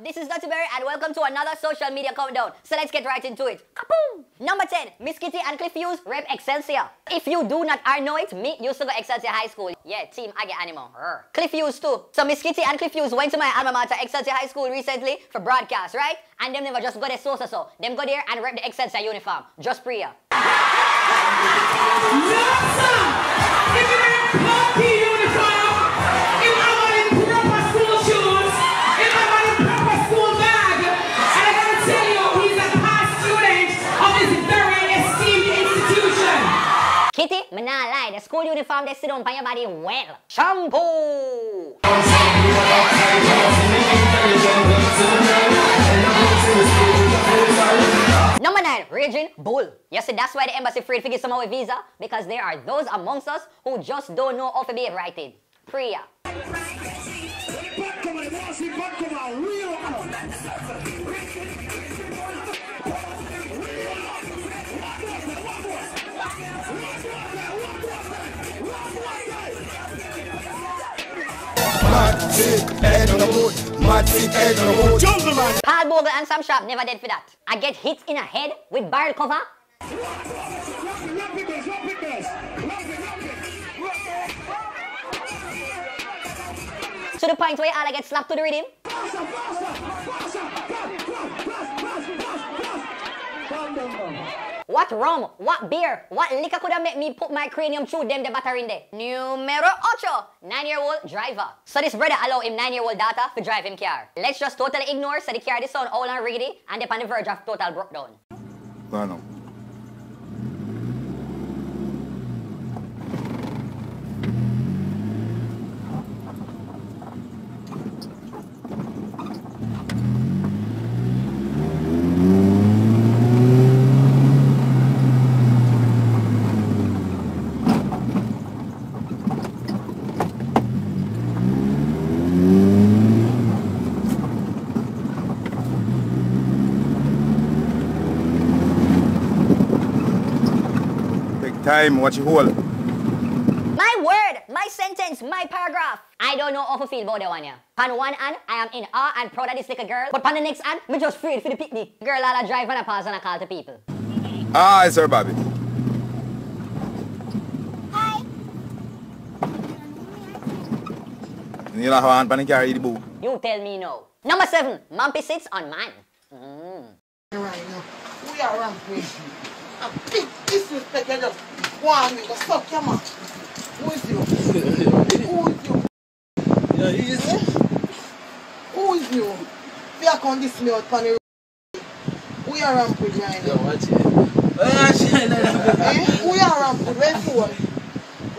This is Dr. Berry and welcome to another social media countdown. So let's get right into it. Kaboom! Number 10, Miss Kitty and Cliff Hughes rep Excelsior. If you do not know it, me used to go Excelsior High School. Yeah, team I get animal. Cliff Hughes too. So Miss Kitty and Cliff Hughes went to my alma mater Excelsior High School recently for broadcast, right? And them never just go there so. Them go there and rep the Excelsior uniform. Just prayer. Kitty, me nah lie, the school uniform they sit on your body well. Shampoo! Number 9, Raging Bull. You see, that's why the embassy afraid to give someone a visa, because there are those amongst us who just don't know how to be righted. Priya. Paul Bogle and Sam Sharp never did for that. I get hit in a head with barrel cover. To the point where all I get slapped to the rhythm. What rum, what beer, what liquor could have made me put my cranium through them the battery in there? Numero 8, 9-year-old driver. So this brother allow him 9-year-old daughter to drive him car. Let's just totally ignore so the car the sound old and rickety and they're on the verge of total breakdown. No. Time, watch you hold. My word, my sentence, my paragraph. I don't know how to feel about that one, yeah. On one hand, I am in awe and proud of this little girl, but on the next hand, me just afraid for the picnic. Girl, I'll drive and I pause and I call to people. Hi, Sir Bobby. Hi. You know how I'm going to carry the boot? You tell me no. Number 7, Mumpy sits on man. Right now, we are ramping. A big disrespect, you just want me to suck your mouth. Who is you? Who is you? Yeah, he is. Who is you? We are going this me out on the road. We are ramping right now. Yo, watch it. We are ramping. Where's for?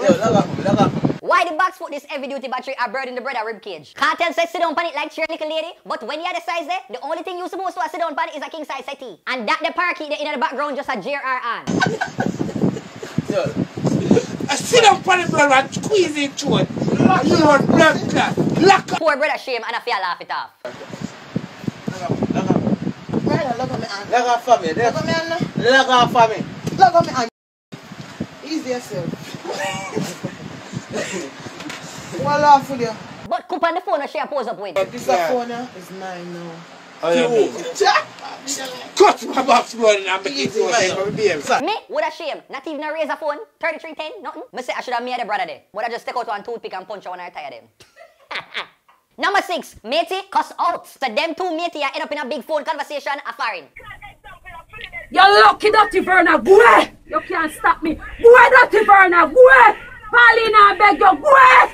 Yo, look up. Why the box foot this heavy duty battery are bird in the brother rib cage? Cartel says sit down pan it like cheer little lady, but when you are the size there, the only thing you supposed to sit down pan is a king size settee. And that the parakeet there in the background just a JR on. Yo. I sit down pan it blood and squeeze it through it. You want blood clot. Lock up. Poor brother shame and I feel laugh it off. Look at me hand. Look up for me. Look at me hand. Look up for me. Look at me hand. Easy yourself. What laugh with you? But Coop on the phone and share pose up with. This phone is mine now. Oh, yeah. Cut my box blood and I'm making it. Me? What a shame. Not even a razor phone. 3310, nothing. Me say I should have made a brother there. But I just take out one toothpick and punch when I tire them. Number 6, matey cuss out. So them two matey end up in a big phone conversation a foreign. You lucky dirty Verna, go away! You can't stop me. Go away, dirty Verna, go away! Paulina, I beg you, go away!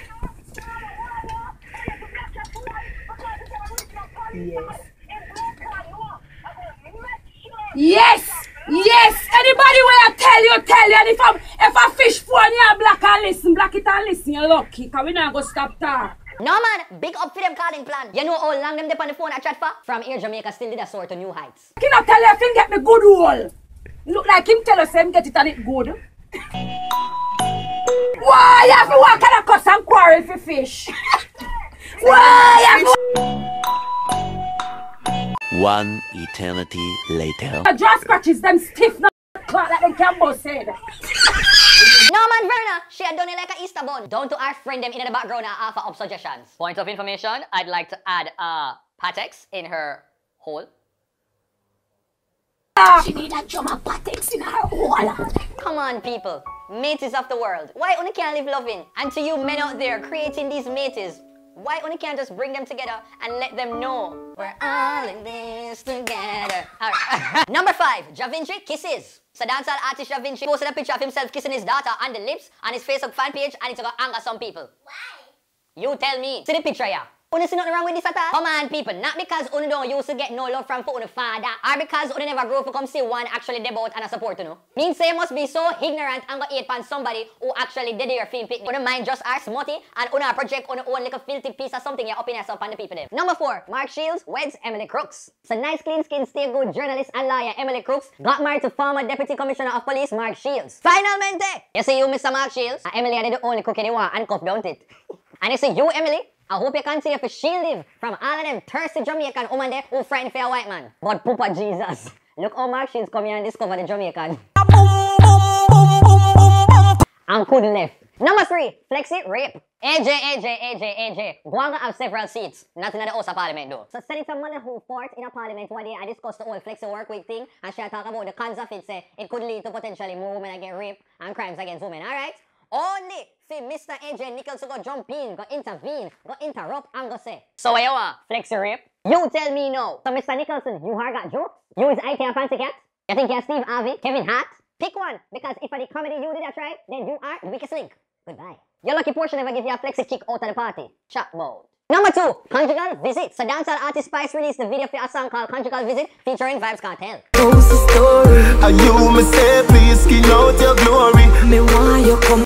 Yes! Anybody where I tell you, and if I fish phone you black and listen, black it and listen, you're lucky, cause we not gonna stop talk. No man, big up for them calling plan. You know how long them dip on the phone I chat for? From here Jamaica still did a sort to new heights. Can I tell you if him get me good roll? Look like him tell us him get it and it good. Why you have to walk and cuss and quarrel for fish? Why you have to... One eternity later. The jaw scratches them stiff now clock like them Cambo said. No man, Verna, she had done it like an Easter bun. Down to our friend them in the background and offer up suggestions. Point of information, I'd like to add Patex in her hole. She need a drum of Patex in her hole. Come on, people. Mateys of the world. Why only can't live loving? And to you men out there creating these mateys, why only can't just bring them together and let them know we're all in this together? Alright. Number 5, Jahvinci kisses. So dancehall artist Jahvinci posted a picture of himself kissing his daughter on the lips on his Facebook fan page, and it's gonna anger some people. Why? You tell me. See the picture, yeah? Una see nothing wrong with this at all? Come on, people. Not because una don't used to get no love from una father, or because una never grow to come see one actually debut and a support, you know. Means say must be so ignorant and go hate on somebody who actually did your film picnic. Una mind just are smutty and una project una own like a filthy piece of something you're up in yourself on the people there. Number 4, Mark Shields weds Emily Crooks. So nice clean skin, stay good journalist and lawyer Emily Crooks got married to former Deputy Commissioner of Police Mark Shields. Finalmente! You see you, Mr. Mark Shields, and Emily are the only cook anyone and cuff, don't it? And you see you, Emily, I hope you continue to shield him from all of them thirsty Jamaican women there who frightened for a white man. But Poopa Jesus, look how Mark Shields come here and discover the Jamaican. And couldn't left. Number 3, Flexi rape. AJ. Guanga have several seats. Not in the House of Parliament though. So Senator Mother who fought in a parliament one day and discussed the whole Flexi work week thing, and she talk about the cons of it, say it could lead to potentially more women get raped and crimes against women, alright? Only for Mr. AJ Nichols to go jump in, go intervene, go interrupt and go say, so what you want, Flexi rape? You tell me no. So Mr. Nicholson, you have got jokes? You is IT a fancy cat? You think you're Steve Harvey, Kevin Hart? Pick one, because if for the comedy you did that right, then you are the weakest link. Goodbye. Your lucky portion never give you a Flexi kick out of the party. Chat mode. Number 2, Conjugal Visit. So dancehall artist Spice released the video for a song called Conjugal Visit featuring YendiVSChino. What's the story? Are you me say please skin out your glory? Me want you come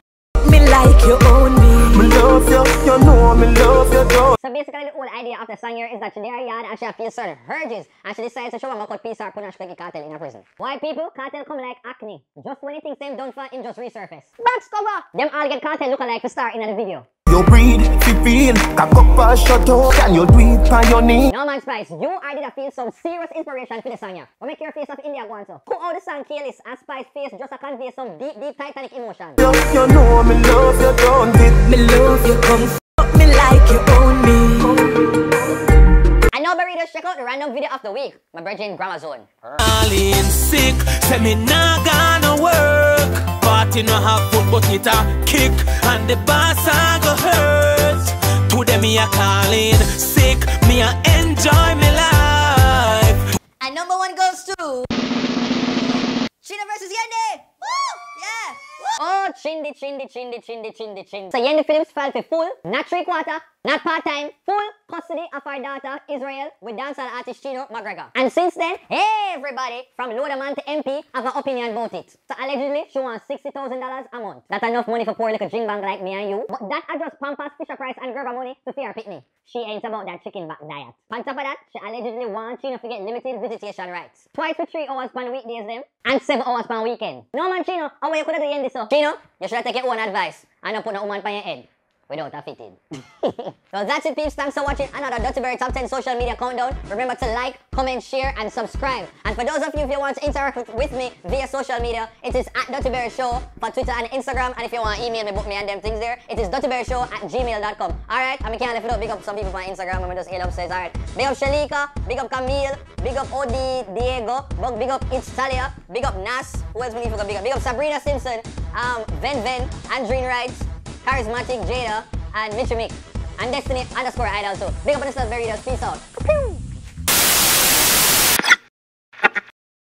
me like you own me. Me love you, you know me love you don't. So basically the whole idea of the song here is that she there yard and she feels certain urges and she decides to show him cut piece or punish Kartel in a prison. White people, Kartel come like acne. Just when he thinks them done for him just resurface. Box cover! Them all get Kartel look alike to star in the video. You breed, feel, cock up a shut up. Can you do it on your knee? No man Spice, you are did feel some serious inspiration for the song here. What make your face of India go on so? Put out the song careless and Spice face just to convey some deep Titanic emotion. You know me love you don't it. Me love you come fuck me like you own me. And now burritos, check out the random video of the week. My brethren Grammar Zone. All in sick, say me nah gonna work. Party no have foot but it a kick, and the boss a go hurt. To them me a calling sick, me a enjoy me life. And number 1 goes to Chino versus Yendi. Woo! Yeah! Woo! Oh, Chindi. So Yendi Phillips filed for full, not 3/4, not part-time, full custody of our daughter, Israel, with dancehall artist Chino McGregor. And since then, everybody, from Loderman to MP, have an opinion about it. So allegedly, she wants $60,000 a month. That's enough money for poor little drink bank like me and you. But that adjusts Pampas, Fisher Price, and Gerber money to fear Pitney. She ain't about that chicken back diet. On top of that, she allegedly wants Chino to get limited visitation rights. Twice for 3 hours per weekdays them, and 7 hours per weekend. No man, Chino, how you could have done this so? Chino, you should have taken your own advice and not put no woman on your head without a fitted. So that's it, peeps. Thanks for watching another Dirty Berry Top 10 social media countdown. Remember to like, comment, share, and subscribe. And for those of you, if you want to interact with me via social media, it is at Dirty Berry Show for Twitter and Instagram. And if you want to email me, book me and them things there, it is dirtyberryshow@gmail.com. Alright, and we can't lift it up. Big up some people on Instagram when we just hail up says, alright. Big up Shalika, big up Camille, big up Odi Diego, big up It's Talia, big up Nas, who else we need to go big up? Big up Sabrina Simpson, Ven, Andreen Wright, Charismatic Jada, and Mitchie Mick, and Destiny_Idol too. Big up on yourself, very peace out.